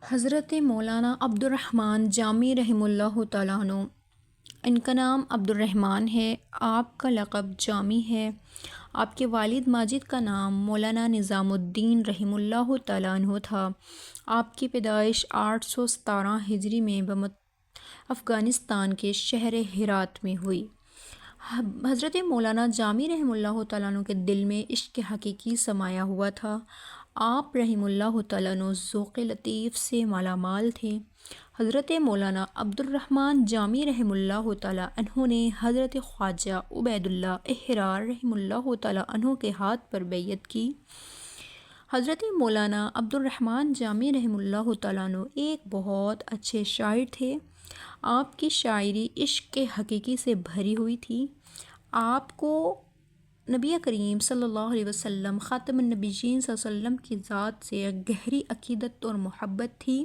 حضرت مولانا عبدالرحمن جامی رحمہ اللہ تعالیٰ عنہ، ان کا نام عبدالرحمن ہے، آپ کا لقب جامی ہے۔ آپ کے والد ماجد کا نام مولانا نظام الدین رحمہ اللہ تعالیٰ عنہ تھا۔ آپ کی پیدائش 817 ہجری میں افغانستان کے شہر ہرات میں ہوئی۔ حضرت مولانا جامی رحمہ اللہ تعالیٰ عنہ کے دل میں عشق حقیقی سمایا ہوا تھا۔ آپ رحمہ اللہ تعالیٰ عنہ ذوق لطیف سے مالا مال تھے۔ حضرت مولانا عبدالرحمن جامی رحمہ اللہ تعالیٰ عنہ نے حضرت خواجہ عبید اللہ احرار رحمہ اللہ تعالیٰ عنہ کے ہاتھ پر بیعت کی۔ حضرت مولانا عبدالرحمن جامی رحمہ اللہ تعالیٰ عنہ ایک بہت اچھے شاعر تھے۔ آپ کی شاعری عشق حقیقی سے بھری ہوئی تھی۔ آپ کو نبی کریم صلی اللہ علیہ وسلم خاتم النبیین صلی اللہ علیہ وسلم کی ذات سے گہری عقیدت اور محبت تھی۔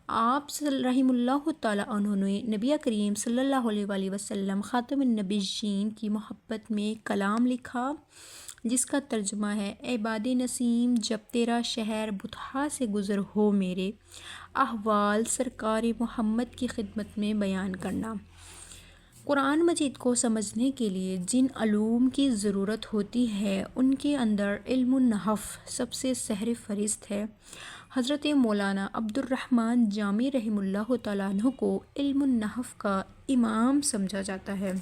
آپ رحمہ اللہ تعالیٰ عنہ نے نبی کریم صلی اللہ علیہ وسلم خاتم النبیین کی محبت میں کلام لکھا، جس کا ترجمہ ہے: اے باد نسیم، جب تیرا شہر بطحا سے گزر ہو، میرے احوال سرکار محمد کی خدمت میں بیان کرنا۔ قرآن مجید کو سمجھنے کے لیے جن علوم کی ضرورت ہوتی ہے، ان کے اندر علم النحو سب سے سر فہرست ہے۔ حضرت مولانا عبدالرحمن جامی رحمہ اللہ تعالیٰ عنہ کو علم النحو کا امام سمجھا جاتا ہے۔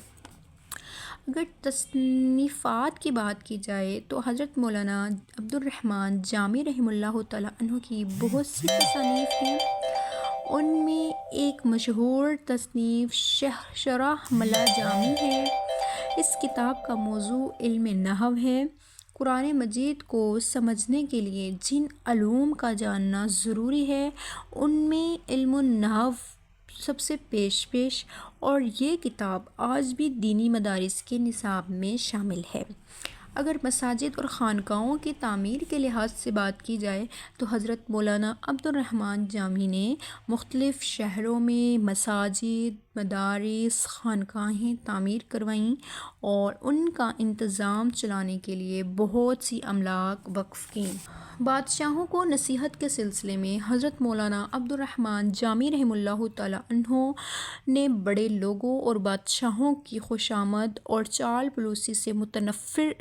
اگر تصنیفات کی بات کی جائے تو حضرت مولانا عبدالرحمن جامی رحمہ اللہ تعالیٰ عنہ کی بہت سی تصانیف ہیں۔ ان میں ایک مشہور تصنیف شرح ملا جامی ہے۔ اس کتاب کا موضوع علم نحو ہے۔ قرآن مجید کو سمجھنے کے لیے جن علوم کا جاننا ضروری ہے، ان میں علم النحو سب سے پیش اور یہ کتاب آج بھی دینی مدارس کے نصاب میں شامل ہے۔ اگر مساجد اور خانقاہوں کی تعمیر کے لحاظ سے بات کی جائے تو حضرت مولانا عبدالرحمن جامی نے مختلف شہروں میں مساجد، مدارس، خانقاہیں تعمیر کروائیں اور ان کا انتظام چلانے کے لیے بہت سی املاک وقف کیں۔ بادشاہوں کو نصیحت کے سلسلے میں حضرت مولانا عبدالرحمن جامی رحمہ اللہ تعالیٰ عنہ نے بڑے لوگوں اور بادشاہوں کی خوشامد اور چال بلوسی سے متنفر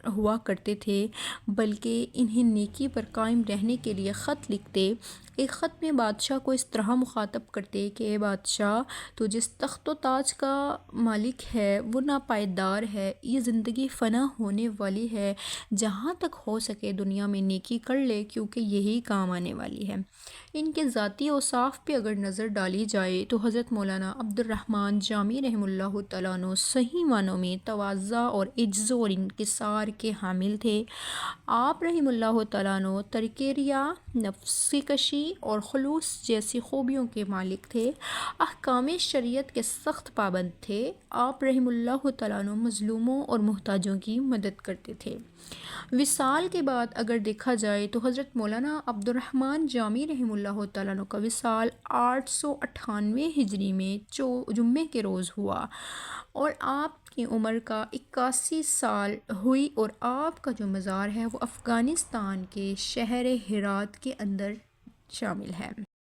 ہوا کرتے تھے، بلکہ انہیں نیکی پر قائم رہنے کے لیے خط لکھتے۔ ایک خط میں بادشاہ کو اس طرح مخاطب کرتے کہ اے بادشاہ، تو جس تخت و تاج کا مالک ہے وہ ناپائیدار ہے، یہ زندگی فنا ہونے والی ہے، جہاں تک ہو سکے دنیا میں نیکی کر لے، کیونکہ یہی کام آنے والی ہے۔ ان کے ذاتی اوصاف پہ اگر نظر ڈالی جائے تو حضرت مولانا عبدالرحمن جامی رحمہ اللہ تعالیٰ عنہ صحیح معنوں میں تواضع اور عجز اور انکسار کے حامل تھے۔ آپ رحمہ اللہ تعالیٰ عنہ ترک ریا، نفس کشی اور خلوص جیسی خوبیوں کے مالک تھے۔ احکام شریعت کے سخت پابند تھے۔ آپ رحمہ اللہ تعالیٰ عنہ مظلوموں اور محتاجوں کی مدد کرتے تھے۔ وصال کے بعد اگر دیکھا جائے تو حضرت مولانا عبدالرحمن جامی رحمہ اللہ تعالیٰ عنہ کا وصال 898 ہجری میں جمعے کے روز ہوا اور آپ کی عمر کا 81 سال ہوئی، اور آپ کا جو مزار ہے وہ افغانستان کے شہر ہرات کے اندر شامل ہے۔